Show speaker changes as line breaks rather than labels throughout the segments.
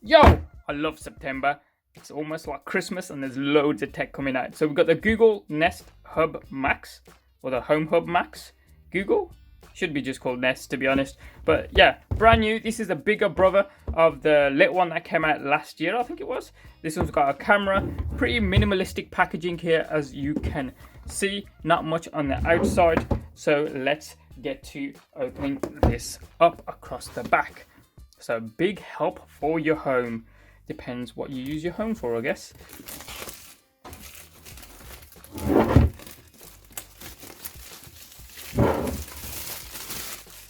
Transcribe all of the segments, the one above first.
Yo, I love September. It's almost like Christmas and there's loads of tech coming out. So we've got the Google Nest Hub Max, or the Home Hub Max. Google? Should be just called Nest, to be honest. But yeah, brand new. This is a bigger brother of the little one that came out last year, I think it was. This one's got a camera. Pretty minimalistic packaging here, as you can see. Not much on the outside. So let's get to opening this up across the back. So big help for your home. Depends what you use your home for, I guess.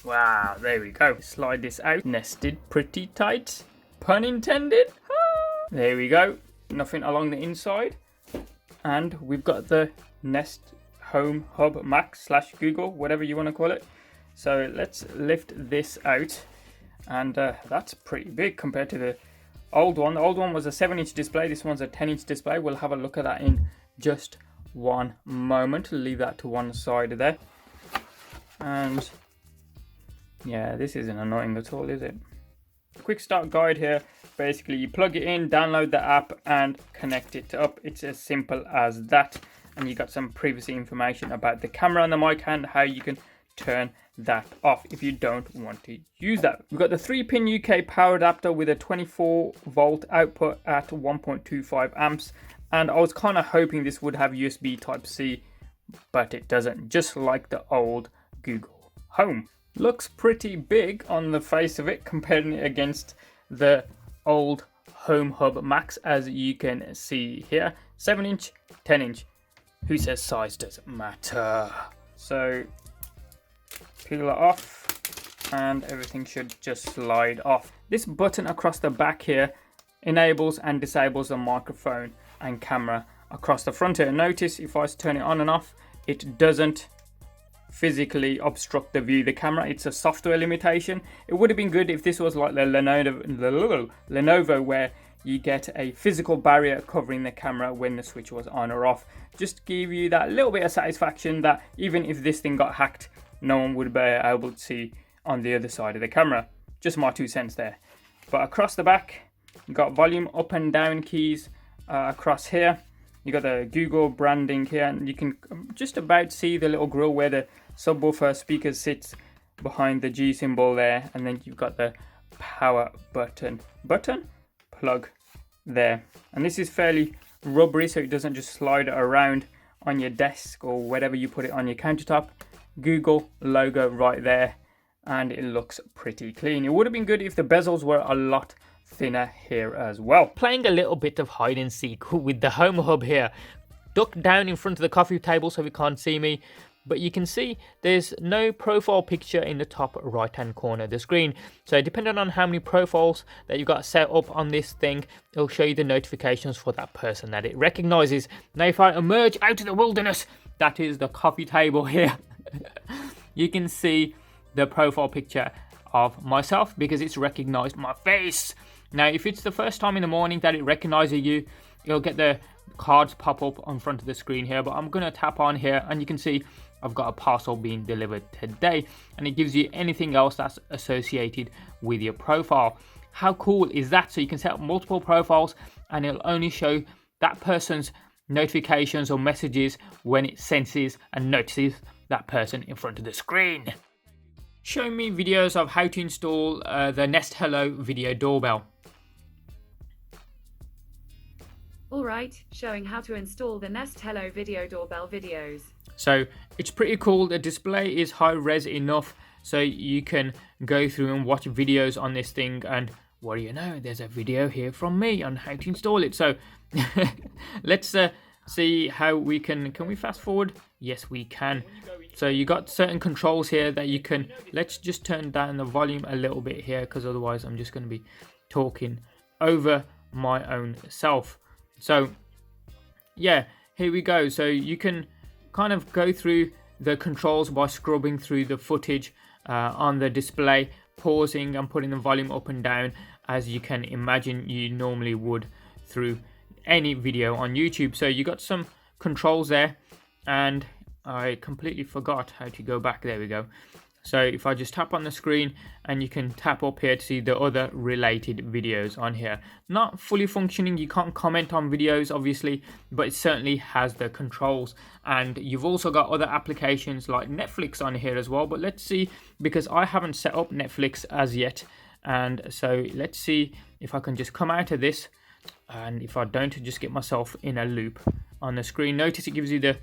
Wow, there we go. Slide this out. Nested pretty tight. Pun intended. There we go. Nothing along the inside. And we've got the Nest Home Hub Max / Google, whatever you want to call it. So let's lift this out. And that's pretty big compared to the old one. The old one was a 7-inch display. This one's a 10-inch display. We'll have a look at that in just one moment. Leave that to one side there. And yeah, this isn't annoying at all, is it? Quick start guide here. Basically, you plug it in, download the app, and connect it up. It's as simple as that. And you got some privacy information about the camera and the mic and how you can turn that off if you don't want to use that. We've got the 3-pin UK power adapter with a 24 volt output at 1.25 amps, and I was kind of hoping this would have USB type C, but it doesn't, just like the old Google Home. Looks pretty big on the face of it, comparing it against the old Home Hub Max, as you can see here. 7-inch, 10-inch. Who says size doesn't matter? So peel it off and everything should just slide off. This button across the back here enables and disables the microphone and camera across the front here. Notice if I turn it on and off, it doesn't physically obstruct the view of the camera. It's a software limitation. It would have been good if this was like the Lenovo where you get a physical barrier covering the camera when the switch was on or off. Just give you that little bit of satisfaction that even if this thing got hacked, no one would be able to see on the other side of the camera. Just my 2 cents there. But across the back, you got volume up and down keys across here. You got the Google branding here, and you can just about see the little grill where the subwoofer speaker sits behind the G symbol there. And then you've got the power button plug there. And this is fairly rubbery, so it doesn't just slide around on your desk or whatever you put it on your countertop. Google logo right there, and it looks pretty clean. It would have been good if the bezels were a lot thinner here as well.
Playing a little bit of hide and seek with the Home Hub here. Ducked down in front of the coffee table so you can't see me, but you can see there's no profile picture in the top right hand corner of the screen. So depending on how many profiles that you've got set up on this thing, it'll show you the notifications for that person that it recognizes. Now if I emerge out of the wilderness, that is the coffee table here. You can see the profile picture of myself because it's recognized my face. Now if it's the first time in the morning that it recognizes you, you'll get the cards pop up on front of the screen here, but I'm going to tap on here and you can see I've got a parcel being delivered today, and it gives you anything else that's associated with your profile. How cool is that? So you can set up multiple profiles and it'll only show that person's notifications or messages when it senses and notices that person in front of the screen. Show me videos of how to install the Nest Hello video doorbell.
Alright, showing how to install the Nest Hello video doorbell videos.
So it's pretty cool. The display is high res enough so you can go through and watch videos on this thing, and what do you know, there's a video here from me on how to install it. So let's see how we can we fast forward? Yes, we can. So you got certain controls here that you can, let's just turn down the volume a little bit here because otherwise I'm just going to be talking over my own self. So yeah, here we go. So you can kind of go through the controls by scrubbing through the footage on the display, pausing and putting the volume up and down as you can imagine you normally would through any video on YouTube. So you got some controls there, and I completely forgot how to go back. There we go. So if I just tap on the screen, and you can tap up here to see the other related videos on here. Not fully functioning, you can't comment on videos obviously, but it certainly has the controls. And you've also got other applications like Netflix on here as well, but let's see, because I haven't set up Netflix as yet. And so let's see if I can just come out of this, and if I don't, just get myself in a loop on the screen. Notice it gives you the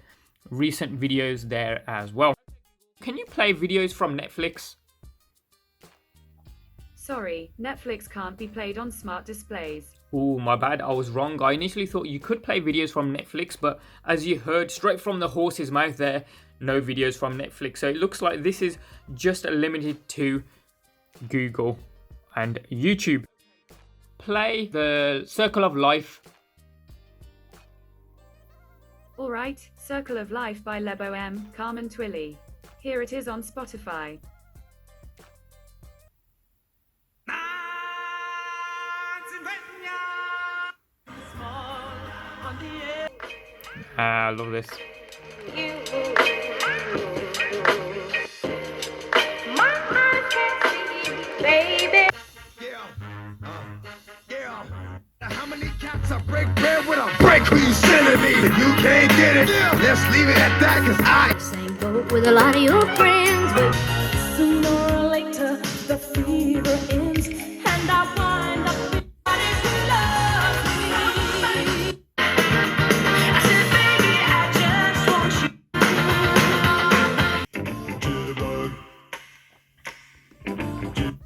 recent videos there as well. Can you play videos from Netflix?
Sorry, Netflix can't be played on smart displays.
Oh, my bad, I was wrong. I initially thought you could play videos from Netflix, but as you heard straight from the horse's mouth there, no videos from Netflix. So it looks like this is just limited to Google and YouTube. Play the Circle of Life.
Alright, Circle of Life by Lebo M, Carmen Twilly. Here it is on Spotify.
I love this.
How many cats I break bread with a break who you sending me? If you can't get it, let's leave it at that, cause I
Same boat with a lot of your friends, but
Sooner or later, the fever ends, and I wind up with somebody who loves me. I said, baby, I just want you.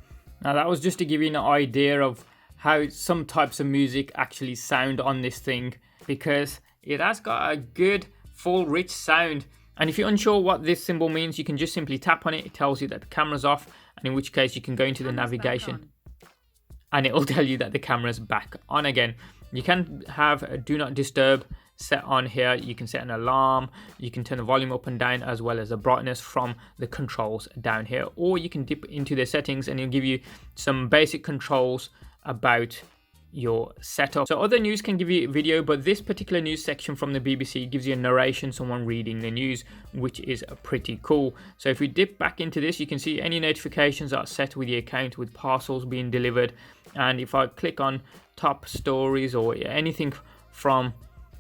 Now that was just to give you an idea of how some types of music actually sound on this thing, because it has got a good full rich sound. And if you're unsure what this symbol means, you can just simply tap on it. It tells you that the camera's off, and in which case you can go into the navigation and it will tell you that the camera's back on again. You can have a do not disturb set on here. You can set an alarm, you can turn the volume up and down, as well as the brightness from the controls down here, or you can dip into the settings and it'll give you some basic controls about your setup. So other news can give you video, but this particular news section from the BBC gives you a narration, someone reading the news, which is pretty cool. So if we dip back into this, you can see any notifications that are set with the account, with parcels being delivered. And if I click on top stories or anything from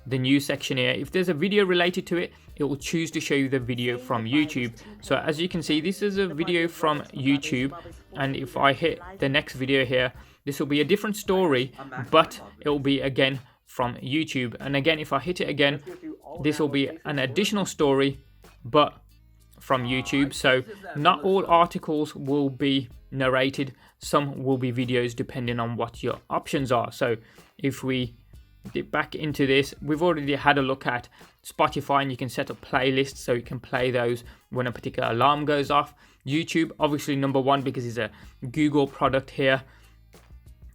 the news section here, if there's a video related to it, it will choose to show you the video from YouTube. So as you can see, this is a video from YouTube, and if I hit the next video here, this will be a different story, but it will be again from YouTube. And again, if I hit it again, this will be an additional story, but from YouTube. So not all articles will be narrated, some will be videos depending on what your options are. So if we dip back into this, we've already had a look at Spotify, and you can set up playlists so you can play those when a particular alarm goes off. YouTube, obviously number one, because it's a Google product here.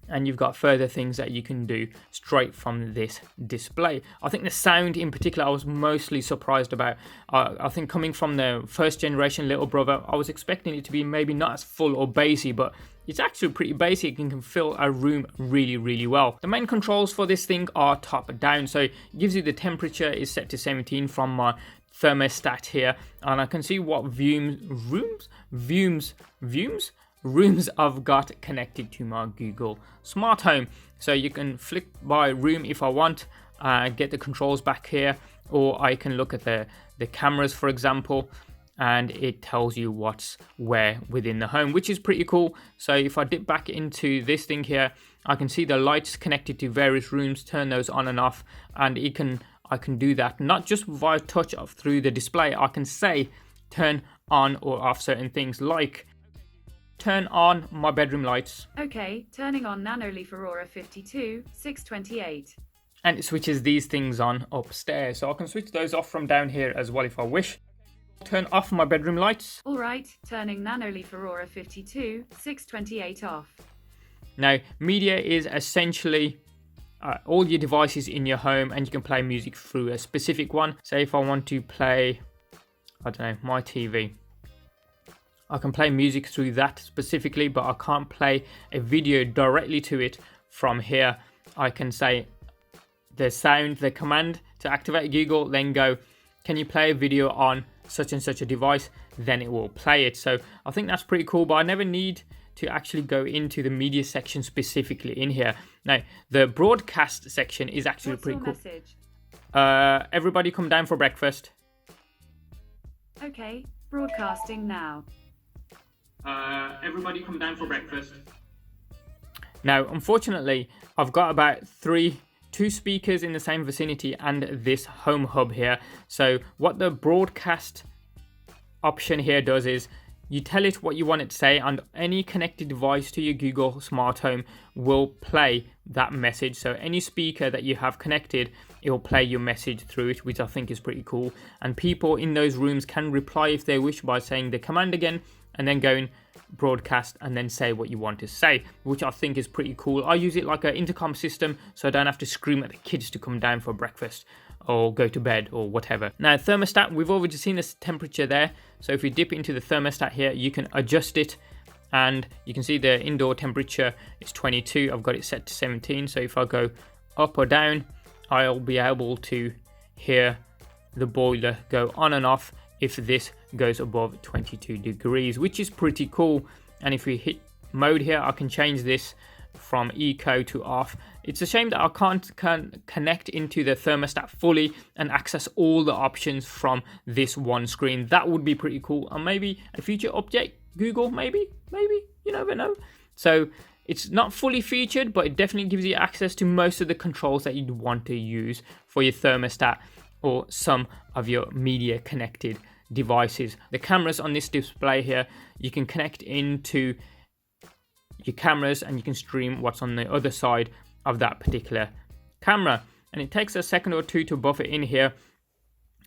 And you've got further things that you can do straight from this display. I think the sound in particular I was mostly surprised about. I think coming from the first generation Little Brother, I was expecting it to be maybe not as full or bassy, but it's actually pretty basic and can fill a room really, really well. The main controls for this thing are top down. So it gives you the temperature is set to 17 from my thermostat here. And I can see what rooms I've got connected to my Google Smart Home. So you can flick by room if I want, get the controls back here, or I can look at the cameras, for example, and it tells you what's where within the home, which is pretty cool. So if I dip back into this thing here, I can see the lights connected to various rooms, turn those on and off, and I can do that not just via touch through the display. I can say turn on or off certain things, like turn on my bedroom lights.
Okay, turning on Nanoleaf Aurora 52, 628.
And it switches these things on upstairs. So I can switch those off from down here as well if I wish. Turn off my bedroom lights.
Alright, turning Nanoleaf Aurora 52, 628 off.
Now, media is essentially all your devices in your home, and you can play music through a specific one. Say if I want to play, I don't know, my TV. I can play music through that specifically, but I can't play a video directly to it from here. I can say the command to activate Google, then go, can you play a video on such and such a device, then it will play it. So I think that's pretty cool, but I never need to actually go into the media section specifically in here. Now, the broadcast section is actually
What's
pretty
your
cool.
message?
Everybody come down for breakfast.
Okay, broadcasting now.
Everybody come down for breakfast. Now, unfortunately, I've got about two speakers in the same vicinity and this home hub here. So what the broadcast option here does is you tell it what you want it to say, and any connected device to your Google Smart Home will play that message. So any speaker that you have connected, it will play your message through it, which I think is pretty cool. And people in those rooms can reply if they wish by saying the command again and then going broadcast and then say what you want to say, which I think is pretty cool. I use it like an intercom system, so I don't have to scream at the kids to come down for breakfast or go to bed or whatever. Now, thermostat, we've already seen this temperature there. So if we dip into the thermostat here, you can adjust it, and you can see the indoor temperature is 22. I've got it set to 17. So if I go up or down, I'll be able to hear the boiler go on and off if this goes above 22 degrees, which is pretty cool. And if we hit mode here, I can change this from eco to off. It's a shame that I can't connect into the thermostat fully and access all the options from this one screen. That would be pretty cool, and maybe a future update, Google, maybe, you never know. So it's not fully featured, but it definitely gives you access to most of the controls that you'd want to use for your thermostat or some of your media connected devices. The cameras on this display here, you can connect into your cameras and you can stream what's on the other side of that particular camera, and it takes a second or two to buffer in here,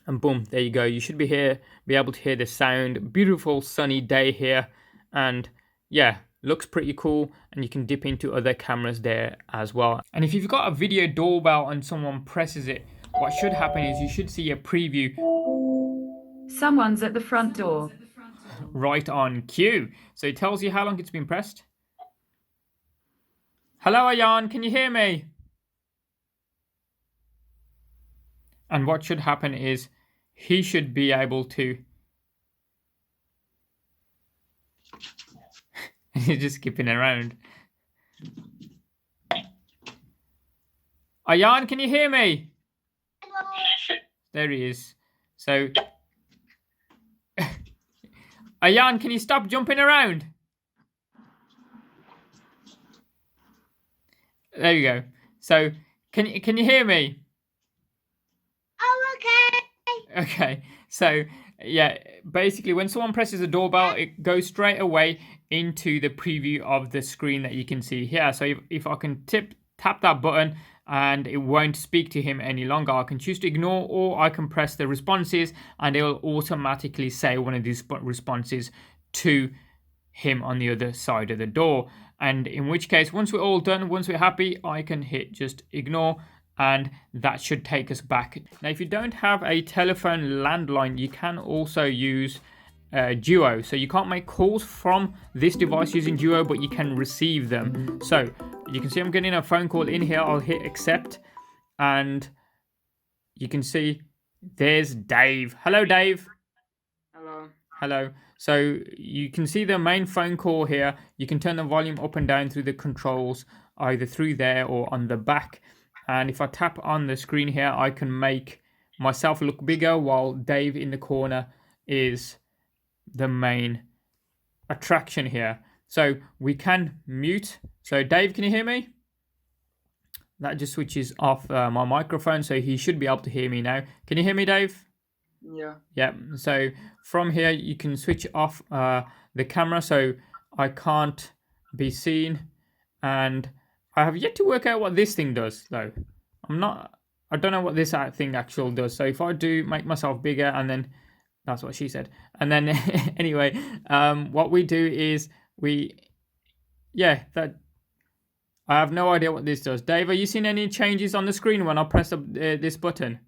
and boom, there you go. You should be able to hear the sound. Beautiful sunny day here, and yeah, looks pretty cool. And you can dip into other cameras there as well. And if you've got a video doorbell and someone presses it, what should happen is you should see a preview.
Someone's at the front door.
Right on cue. So it tells you how long it's been pressed. Hello, Ayan, can you hear me? And what should happen is he should be able to... He's just skipping around. Ayan, can you hear me? There he is. So... Ayan, can you stop jumping around? There you go. So, can you hear me?
Oh, okay.
Okay. So, yeah, basically when someone presses the doorbell, it goes straight away into the preview of the screen that you can see here. So if I can tap that button and it won't speak to him any longer, I can choose to ignore, or I can press the responses and it will automatically say one of these responses to him on the other side of the door. And in which case, once we're all done, once we're happy, I can hit just ignore, and that should take us back. Now, if you don't have a telephone landline, you can also use Duo. So you can't make calls from this device using Duo, but you can receive them. So you can see I'm getting a phone call in here. I'll hit accept, and you can see there's Dave. Hello, Dave.
Hello.
Hello. So you can see the main phone call here. You can turn the volume up and down through the controls, either through there or on the back. And if I tap on the screen here, I can make myself look bigger while Dave in the corner is the main attraction here. So we can mute. So Dave, can you hear me? That just switches off my microphone, so he should be able to hear me now. Can you hear me, Dave?
Yeah.
Yeah, so from here you can switch off the camera so I can't be seen, and I have yet to work out what this thing does though. I don't know what this thing actually does. So if I do make myself bigger, and then that's what she said, and then anyway, what we do is I have no idea what this does. Dave, are you seeing any changes on the screen when I press this button?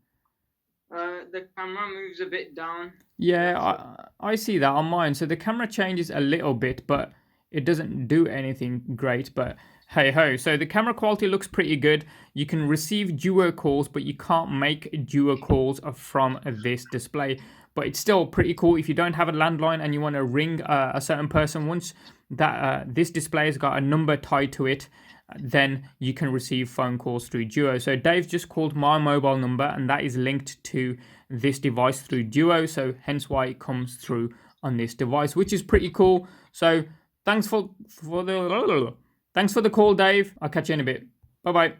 The camera moves a bit down.
Yeah, I see that on mine. So the camera changes a little bit, but it doesn't do anything great. But hey ho. So the camera quality looks pretty good. You can receive duo calls, but you can't make duo calls from this display.
but it's still pretty cool. If you don't have a landline and you want to ring a certain person, once that this display has got a number tied to it, then you can receive phone calls through Duo. So Dave's just called my mobile number, and that is linked to this device through Duo, so hence why it comes through on this device, which is pretty cool. So thanks for the call, Dave. I'll catch you in a bit. Bye bye.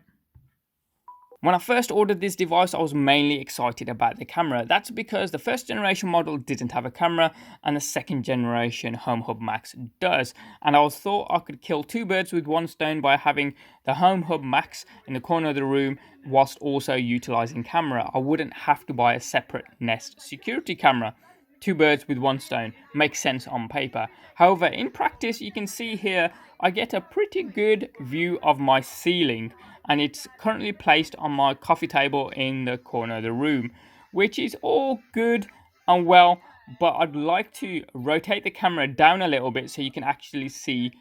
When I first ordered this device, I was mainly excited about the camera. That's because the first generation model didn't have a camera and the second generation Home Hub Max does. And I thought I could kill two birds with one stone by having the Home Hub Max in the corner of the room whilst also utilizing camera. I wouldn't have to buy a separate Nest security camera. Two birds with one stone makes sense on paper. However, in practice, you can see here, I get a pretty good view of my ceiling, and it's currently placed on my coffee table in the corner of the room, which is all good and well, but I'd like to rotate the camera down a little bit so you can actually see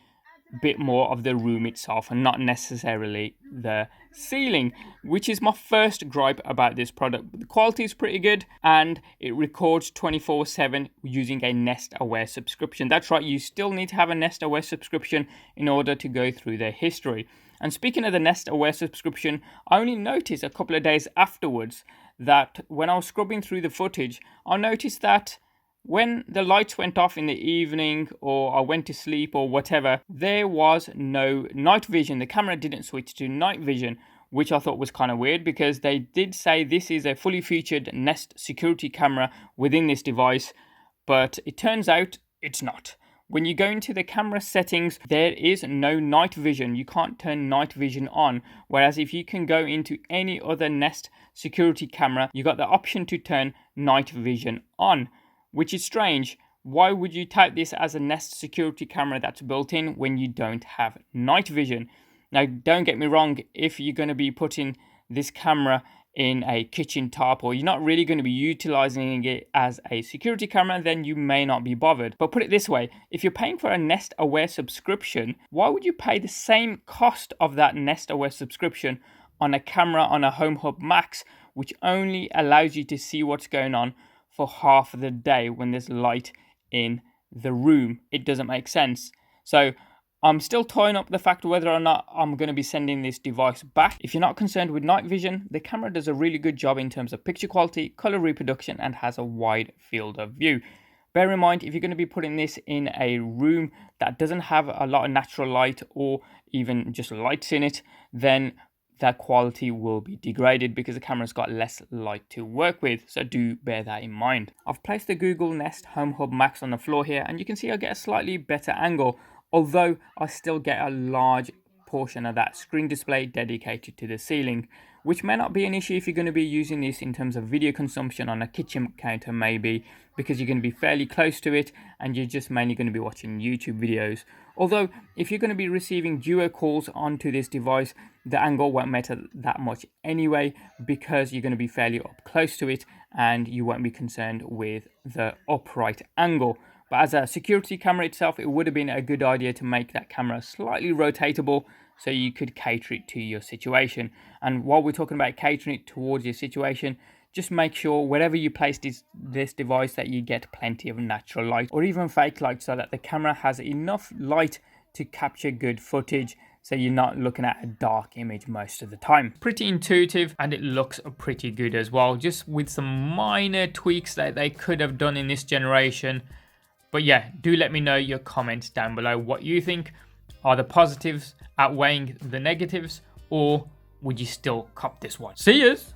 a bit more of the room itself and not necessarily the ceiling, which is my first gripe about this product. The quality is pretty good and it records 24/7 using a Nest Aware subscription. That's right, you still need to have a Nest Aware subscription in order to go through their history. And speaking of the Nest Aware subscription, I only noticed a couple of days afterwards that when I was scrubbing through the footage, I noticed that when the lights went off in the evening or I went to sleep or whatever, there was no night vision. The camera didn't switch to night vision, which I thought was kind of weird because they did say this is a fully featured Nest security camera within this device, but it turns out it's not. When you go into the camera settings, there is no night vision. You can't turn night vision on. Whereas if you can go into any other Nest security camera, you got the option to turn night vision on, which is strange. Why would you type this as a Nest security camera that's built in when you don't have night vision? Now, don't get me wrong, if you're going to be putting this camera in a kitchen top or you're not really going to be utilizing it as a security camera, then you may not be bothered. But put it this way, if you're paying for a Nest Aware subscription, why would you pay the same cost of that Nest Aware subscription on a camera on a Home Hub Max, which only allows you to see what's going on for half of the day when there's light in the room? It doesn't make sense. So I'm still toying up the fact whether or not I'm going to be sending this device back. If you're not concerned with night vision, the camera does a really good job in terms of picture quality, color reproduction, and has a wide field of view. Bear in mind, if you're going to be putting this in a room that doesn't have a lot of natural light or even just lights in it, then that quality will be degraded because the camera's got less light to work with, so do bear that in mind. I've placed the Google Nest Home Hub Max on the floor here, and you can see I get a slightly better angle, although I still get a large portion of that screen display dedicated to the ceiling, which may not be an issue if you're going to be using this in terms of video consumption on a kitchen counter maybe, because you're going to be fairly close to it and you're just mainly going to be watching YouTube videos. Although, if you're going to be receiving duo calls onto this device, the angle won't matter that much anyway, because you're going to be fairly up close to it and you won't be concerned with the upright angle. But as a security camera itself, it would have been a good idea to make that camera slightly rotatable so you could cater it to your situation. And while we're talking about catering it towards your situation, just make sure wherever you place this device that you get plenty of natural light or even fake light so that the camera has enough light to capture good footage, so you're not looking at a dark image most of the time. Pretty intuitive and it looks pretty good as well, just with some minor tweaks that they could have done in this generation. But yeah, do let me know your comments down below what you think. Are the positives outweighing the negatives, or would you still cop this one? See yous!